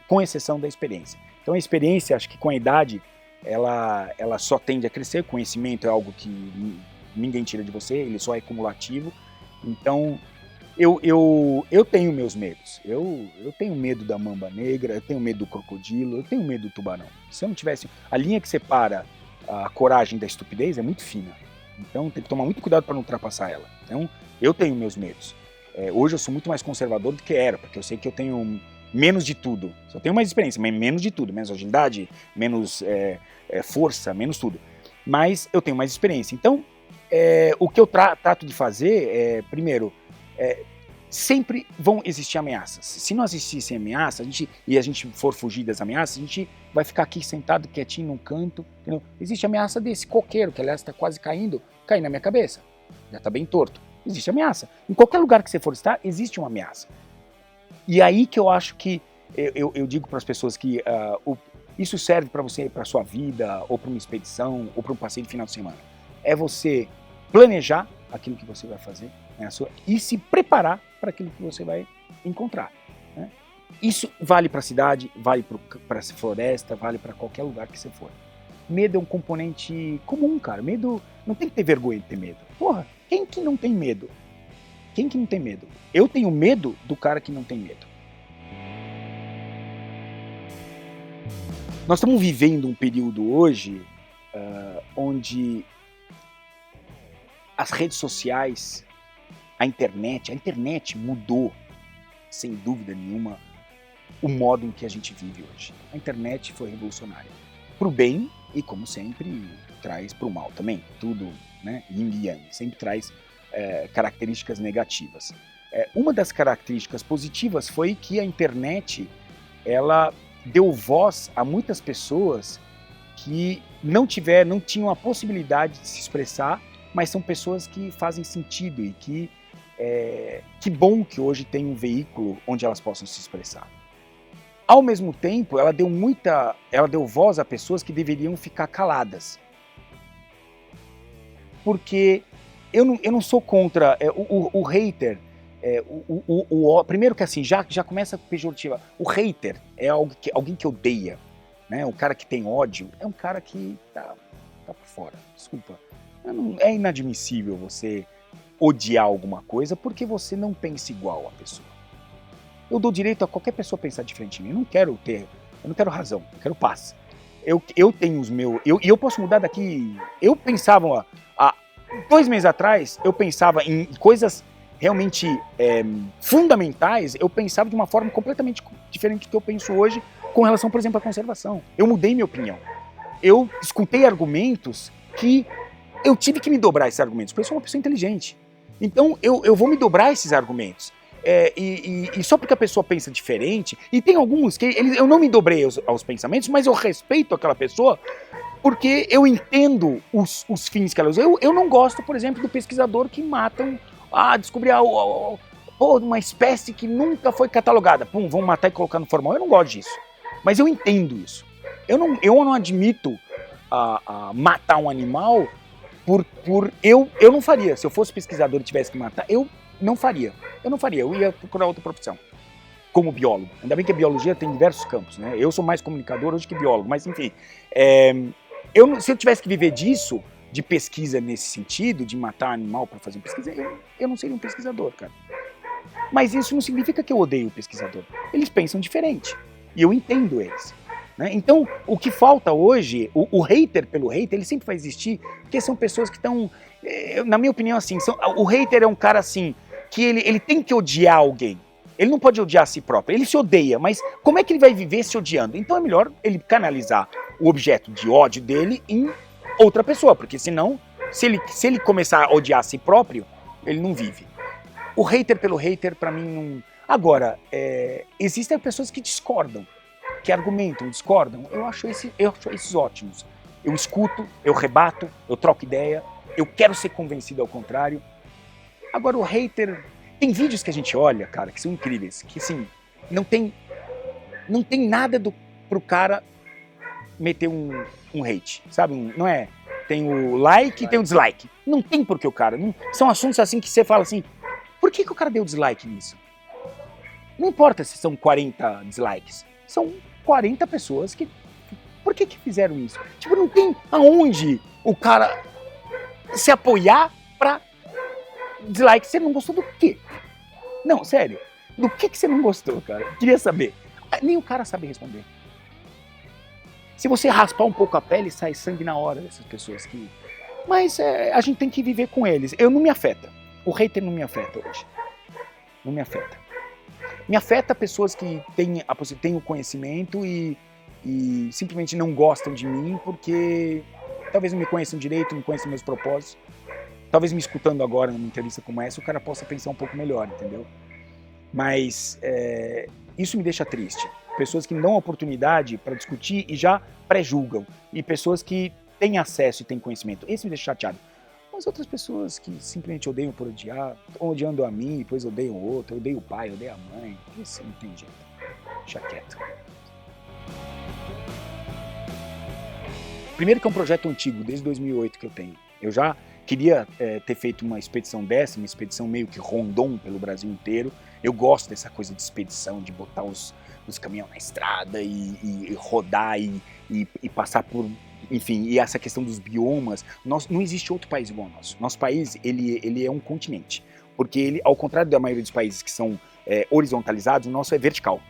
com exceção da experiência. Então a experiência, acho que com a idade, ela só tende a crescer. Conhecimento é algo que ninguém tira de você, ele só é cumulativo. Então eu tenho meus medos. Eu tenho medo da mamba negra, eu tenho medo do crocodilo, eu tenho medo do tubarão. Se eu não tivesse... A linha que separa a coragem da estupidez é muito fina. Então tem que tomar muito cuidado para não ultrapassar ela. Então eu tenho meus medos. Hoje eu sou muito mais conservador do que era, porque eu sei que eu tenho menos de tudo. Só tenho mais experiência, mas menos de tudo. Menos agilidade, menos força, menos tudo. Mas eu tenho mais experiência. Então, o que eu trato de fazer primeiro, sempre vão existir ameaças. Se não existissem ameaças, a gente for fugir das ameaças, a gente vai ficar aqui sentado quietinho num canto. Entendeu? Existe ameaça desse coqueiro, que aliás está quase caindo na minha cabeça. Já está bem torto. Existe ameaça. Em qualquer lugar que você for estar, existe uma ameaça. E aí que eu acho que eu digo para as pessoas que isso serve para você, para a sua vida, ou para uma expedição, ou para um passeio de final de semana. É você planejar aquilo que você vai fazer, né, e se preparar para aquilo que você vai encontrar. Né? Isso vale para a cidade, vale para a floresta, vale para qualquer lugar que você for. Medo é um componente comum, cara. Medo, não tem que ter vergonha de ter medo. Porra, quem que não tem medo? Quem que não tem medo? Eu tenho medo do cara que não tem medo. Nós estamos vivendo um período hoje onde as redes sociais, a internet mudou, sem dúvida nenhuma, o modo em que a gente vive hoje. A internet foi revolucionária. Para o bem e, como sempre, traz para o mal também. Tudo, né, yin e yang, sempre traz características negativas. Uma das características positivas foi que a internet ela deu voz a muitas pessoas que não tinham a possibilidade de se expressar, mas são pessoas que fazem sentido e que bom que hoje tem um veículo onde elas possam se expressar. Ao mesmo tempo, ela deu voz a pessoas que deveriam ficar caladas. Porque eu não sou contra o hater. Primeiro que assim, já começa pejorativa. O hater é alguém que odeia. Né? O cara que tem ódio é um cara que tá por fora. Desculpa. É inadmissível você odiar alguma coisa porque você não pensa igual a pessoa. Eu dou direito a qualquer pessoa pensar diferente de mim. Eu não quero razão, eu quero paz. Eu tenho os meus... E eu posso mudar daqui... Eu pensava... Há 2 meses atrás, eu pensava em coisas realmente fundamentais. Eu pensava de uma forma completamente diferente do que eu penso hoje com relação, por exemplo, à conservação. Eu mudei minha opinião. Eu escutei argumentos que eu tive que me dobrar esses argumentos, porque eu sou uma pessoa inteligente. Então, eu vou me dobrar esses argumentos. E só porque a pessoa pensa diferente, e tem alguns que eu não me dobrei aos pensamentos, mas eu respeito aquela pessoa porque eu entendo os fins que ela usa. Eu não gosto, por exemplo, do pesquisador que matam, descobrir uma espécie que nunca foi catalogada. Vão matar e colocar no formal. Eu não gosto disso. Mas eu entendo isso. Eu não admito matar um animal eu não faria. Se eu fosse pesquisador e tivesse que matar, eu não faria. Eu ia procurar outra profissão. Como biólogo. Ainda bem que a biologia tem diversos campos, né? Eu sou mais comunicador hoje que biólogo, mas enfim. Se eu tivesse que viver disso, de pesquisa nesse sentido, de matar animal para fazer pesquisa, eu não seria um pesquisador, cara. Mas isso não significa que eu odeio o pesquisador. Eles pensam diferente. E eu entendo eles. né? Então, o que falta hoje, o hater pelo hater, ele sempre vai existir, porque são pessoas que estão, na minha opinião, assim, o hater é um cara assim, que ele tem que odiar alguém. Ele não pode odiar a si próprio, ele se odeia, mas como é que ele vai viver se odiando? Então é melhor ele canalizar o objeto de ódio dele em outra pessoa, porque senão, se ele começar a odiar a si próprio, ele não vive. O hater pelo hater, pra mim, não... Agora, existem pessoas que discordam, que argumentam, discordam. Eu acho esses ótimos. Eu escuto, eu rebato, eu troco ideia, eu quero ser convencido ao contrário. Agora, o hater... Tem vídeos que a gente olha, cara, que são incríveis, que assim, não tem nada pro cara meter um hate, sabe? Não é? Tem o like e tem o dislike. Não tem porque o cara... são assuntos assim que você fala assim, por que o cara deu dislike nisso? Não importa se são 40 dislikes, são 40 pessoas que... Por que fizeram isso? Tipo, não tem aonde o cara se apoiar pra dislike. Você não gostou do quê? Não, sério. Do que você não gostou, cara? Queria saber. Nem o cara sabe responder. Se você raspar um pouco a pele, sai sangue na hora dessas pessoas que... Mas a gente tem que viver com eles. Não me afeta. O hater não me afeta hoje. Não me afeta. Me afeta pessoas que têm o conhecimento e simplesmente não gostam de mim porque talvez não me conheçam direito, não conheçam meus propósitos. Talvez me escutando agora numa entrevista como essa, o cara possa pensar um pouco melhor, entendeu? Mas isso me deixa triste. Pessoas que não dão oportunidade para discutir e já pré-julgam. E pessoas que têm acesso e têm conhecimento. Esse me deixa chateado. Mas outras pessoas que simplesmente odeiam por odiar, estão odiando a mim, depois odeiam o outro, odeiam o pai, odeiam a mãe. Isso não tem jeito. Deixa quieto. Primeiro que é um projeto antigo, desde 2008 que eu tenho. Eu já queria ter feito uma expedição dessa, uma expedição meio que rondon pelo Brasil inteiro. Eu gosto dessa coisa de expedição, de botar os caminhões na estrada e rodar e passar por... Enfim, e essa questão dos biomas, não existe outro país igual ao nosso. Nosso país, ele é um continente, porque ele, ao contrário da maioria dos países que são horizontalizados, o nosso é vertical.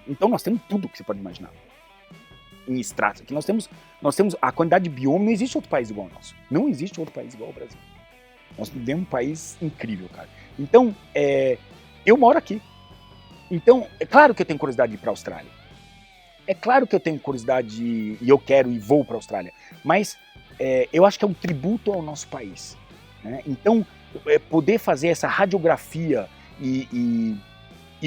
Então nós temos tudo que você pode imaginar em estratos. Aqui nós temos a quantidade de bioma, não existe outro país igual ao nosso. Não existe outro país igual ao Brasil. Nós temos um país incrível, cara. Então, eu moro aqui. Então, é claro que eu tenho curiosidade de ir para a Austrália. É claro que eu tenho curiosidade e eu quero e vou para a Austrália, mas eu acho que é um tributo ao nosso país, né? Então, poder fazer essa radiografia e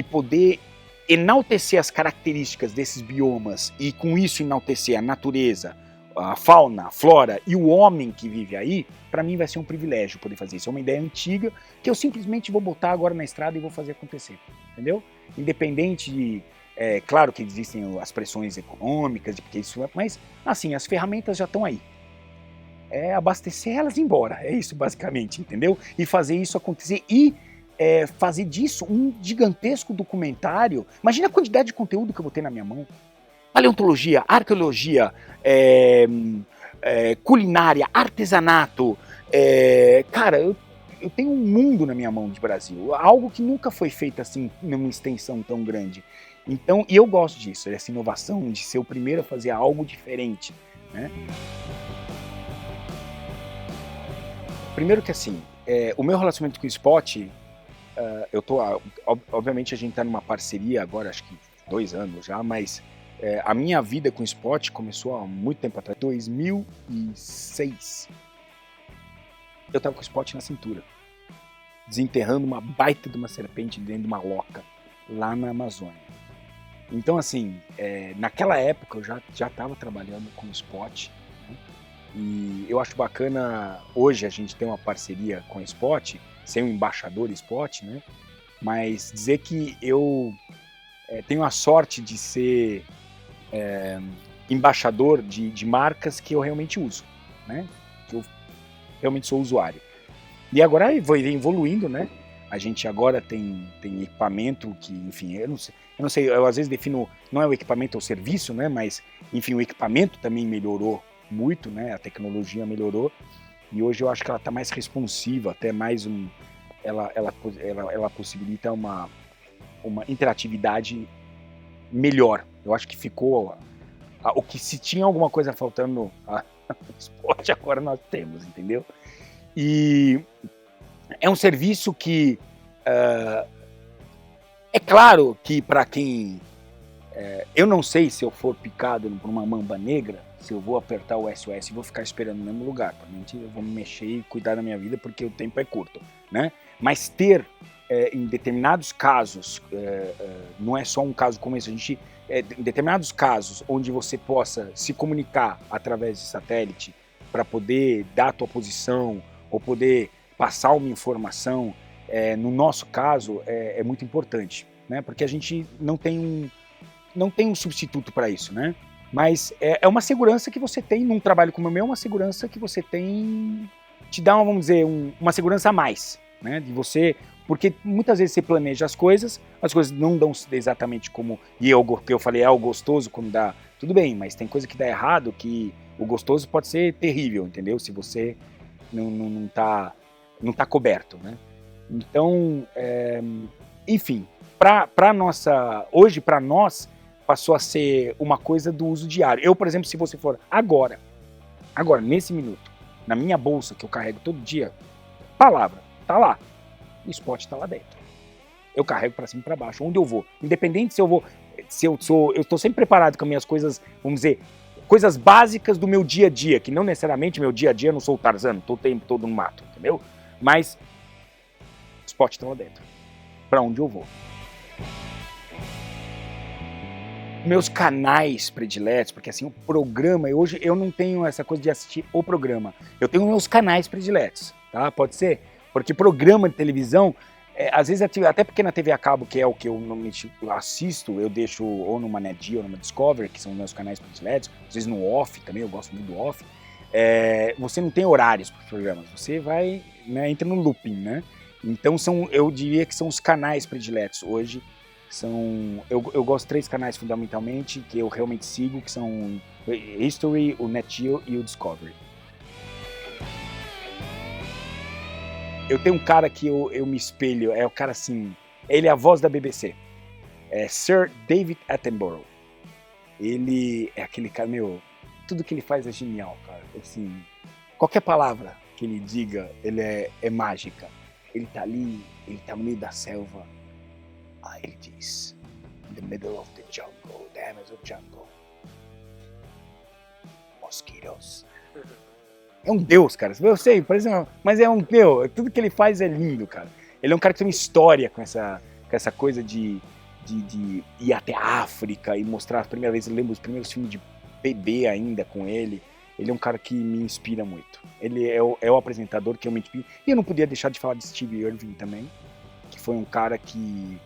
poder enaltecer as características desses biomas e com isso enaltecer a natureza, a fauna, a flora e o homem que vive aí, para mim vai ser um privilégio poder fazer isso. É uma ideia antiga que eu simplesmente vou botar agora na estrada e vou fazer acontecer, entendeu? Independente de... claro que existem as pressões econômicas, porque isso, mas assim, as ferramentas já estão aí. É abastecer elas e ir embora, é isso basicamente, entendeu? E fazer isso acontecer e fazer disso um gigantesco documentário. Imagina a quantidade de conteúdo que eu vou ter na minha mão. Paleontologia, arqueologia, culinária, artesanato. Cara, eu tenho um mundo na minha mão de Brasil, algo que nunca foi feito assim, numa extensão tão grande. Então, e eu gosto disso, dessa inovação, de ser o primeiro a fazer algo diferente, né? Primeiro que assim, o meu relacionamento com o Spot, obviamente a gente tá numa parceria agora, acho que 2 anos já, mas a minha vida com o Spot começou há muito tempo atrás, 2006. Eu tava com o Spot na cintura, desenterrando uma baita de uma serpente dentro de uma loca, lá na Amazônia. Então, assim, naquela época eu já estava trabalhando com o Spot, né? E eu acho bacana hoje a gente ter uma parceria com o Spot, ser um embaixador Spot, né? Mas dizer que eu tenho a sorte de ser embaixador de marcas que eu realmente uso, né? Que eu realmente sou usuário. E agora vai evoluindo, né? A gente agora tem equipamento que, enfim, eu não sei, eu às vezes defino, não é o equipamento, é o serviço, né? Mas, enfim, o equipamento também melhorou muito, né? A tecnologia melhorou e hoje eu acho que ela está mais responsiva, até mais ela possibilita uma interatividade melhor. Eu acho que ficou o que se tinha alguma coisa faltando no esporte, agora nós temos, entendeu? E é um serviço que é claro que para quem... eu não sei se eu for picado por uma mamba negra, se eu vou apertar o SOS e vou ficar esperando no mesmo lugar. Provavelmente eu vou me mexer e cuidar da minha vida porque o tempo é curto, né? Mas ter, em determinados casos, não é só um caso como esse, em determinados casos onde você possa se comunicar através de satélite para poder dar a tua posição ou poder passar uma informação, no nosso caso, é muito importante, né? Porque a gente não tem um substituto para isso, né? Mas é uma segurança que você tem num trabalho como o meu, uma segurança que você tem, te dá, vamos dizer, uma segurança a mais, né? De você, porque muitas vezes você planeja as coisas não dão exatamente como, que eu falei, o gostoso quando dá, tudo bem, mas tem coisa que dá errado, que o gostoso pode ser terrível, entendeu? Se você não tá coberto, né? Então, enfim, hoje para nós, passou a ser uma coisa do uso diário. Eu, por exemplo, se você for agora, nesse minuto, na minha bolsa que eu carrego todo dia, palavra, tá lá. O spot tá lá dentro. Eu carrego para cima e para baixo, onde eu vou. Independente se eu estou sempre preparado com as minhas coisas, vamos dizer, coisas básicas do meu dia a dia, que não necessariamente meu dia a dia, eu não sou o Tarzan, tô o tempo todo no mato, entendeu? Mas o spot tá lá dentro. Para onde eu vou. Meus canais prediletos, porque assim, o programa, hoje eu não tenho essa coisa de assistir o programa, eu tenho meus canais prediletos, tá? Pode ser? Porque programa de televisão, às vezes, até porque na TV a cabo, que é o que eu normalmente assisto, eu deixo ou numa NetGeo ou numa Discovery, que são meus canais prediletos, às vezes no Off também, eu gosto muito do Off, você não tem horários para os programas, você vai, né, entra no looping, né? Então eu diria que são os canais prediletos hoje. Eu gosto de 3 canais fundamentalmente que eu realmente sigo, que são o History, o NetGeo e o Discovery. Eu tenho um cara que eu me espelho, é o cara assim, ele é a voz da BBC, é Sir David Attenborough. Ele é aquele cara, tudo que ele faz é genial, cara. Assim, qualquer palavra que ele diga, ele é mágica. Ele tá ali, ele tá no meio da selva. Ele diz, in the middle of the jungle, the Amazon jungle, mosquitos. É um deus, cara. Eu sei, por exemplo, mas tudo que ele faz é lindo, cara. Ele é um cara que tem uma história com essa coisa de ir até a África e mostrar a primeira vez. Eu lembro os primeiros filmes de bebê ainda com ele. Ele é um cara que me inspira muito. Ele é o apresentador que eu me inspiro. E eu não podia deixar de falar de Steve Irwin também, que foi um cara que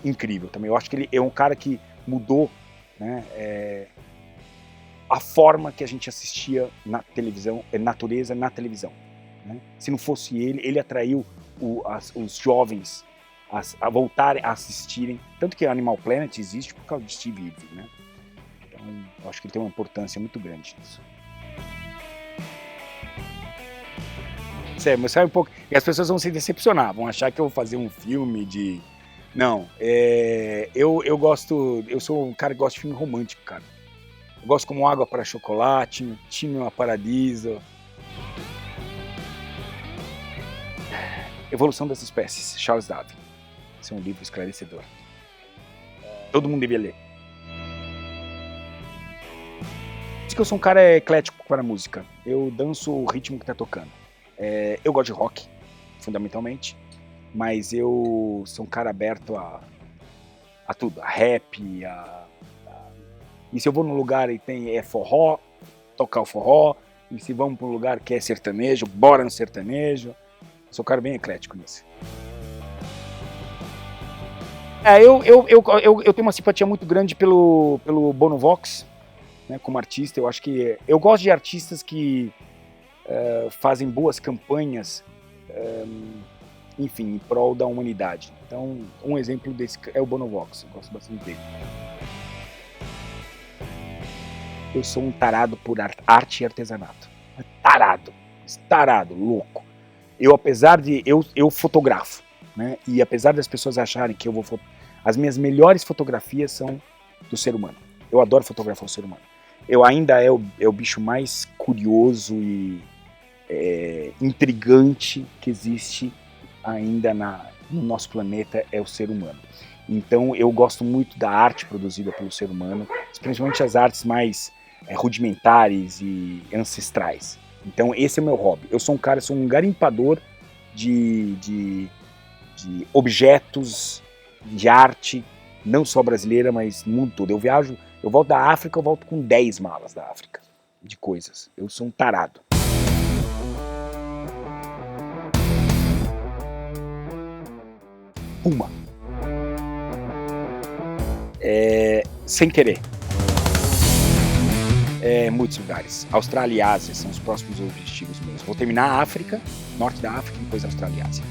incrível também. Eu acho que ele é um cara que mudou, né, a forma que a gente assistia na televisão, natureza na televisão, né? Se não fosse ele atraiu os jovens a voltarem a assistirem, tanto que Animal Planet existe por causa de Steve Irwin, né? Então eu acho que ele tem uma importância muito grande nisso. Sério, mas sai um pouco, e as pessoas vão se decepcionar, vão achar que eu vou fazer um filme de... Não, eu sou um cara que gosta de filme romântico, cara. Eu gosto como Água para Chocolate, Time uma Paradiso. Evolução das Espécies, Charles Darwin. Esse é um livro esclarecedor. Todo mundo devia ler. Diz que eu sou um cara eclético para a música. Eu danço o ritmo que tá tocando. Eu gosto de rock, fundamentalmente. Mas eu sou um cara aberto a tudo, a rap, e se eu vou num lugar e tem forró, tocar o forró, e se vamos para um lugar que é sertanejo, bora no sertanejo. Eu sou um cara bem eclético nisso. Eu tenho uma simpatia muito grande pelo Bono Vox, né, como artista. Eu acho que eu gosto de artistas que fazem boas campanhas, enfim, em prol da humanidade. Então, um exemplo desse é o Bono Vox, eu gosto bastante dele. Eu sou um tarado por arte e artesanato. Tarado, louco. Eu fotografo, né? E apesar das pessoas acharem que as minhas melhores fotografias são do ser humano. Eu adoro fotografar o ser humano. Eu ainda é o bicho mais curioso e intrigante que existe ainda no nosso planeta, é o ser humano. Então eu gosto muito da arte produzida pelo ser humano, principalmente as artes mais rudimentares e ancestrais. Então esse é o meu hobby. Eu sou um garimpador de objetos de arte, não só brasileira, mas no mundo todo. Eu volto da África, eu volto com 10 malas da África, de coisas. Eu sou um tarado. Uma. Sem querer. Muitos lugares. Austrália e Ásia são os próximos objetivos meus. Vou terminar a África, norte da África, depois a Austrália e Ásia.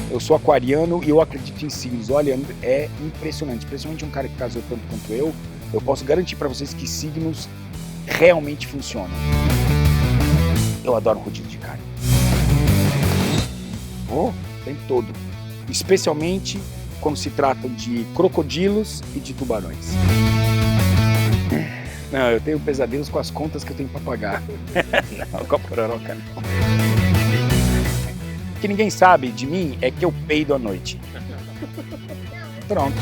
Eu sou aquariano e eu acredito em signos. Olha, é impressionante. Principalmente um cara que casou tanto quanto eu posso garantir para vocês que signos realmente funcionam. Eu adoro rodízio de carne. O tempo todo. Especialmente quando se trata de crocodilos e de tubarões. Não, eu tenho pesadelos com as contas que eu tenho para pagar. Não, com a pororoca não. O que ninguém sabe de mim é que eu peido à noite. Pronto.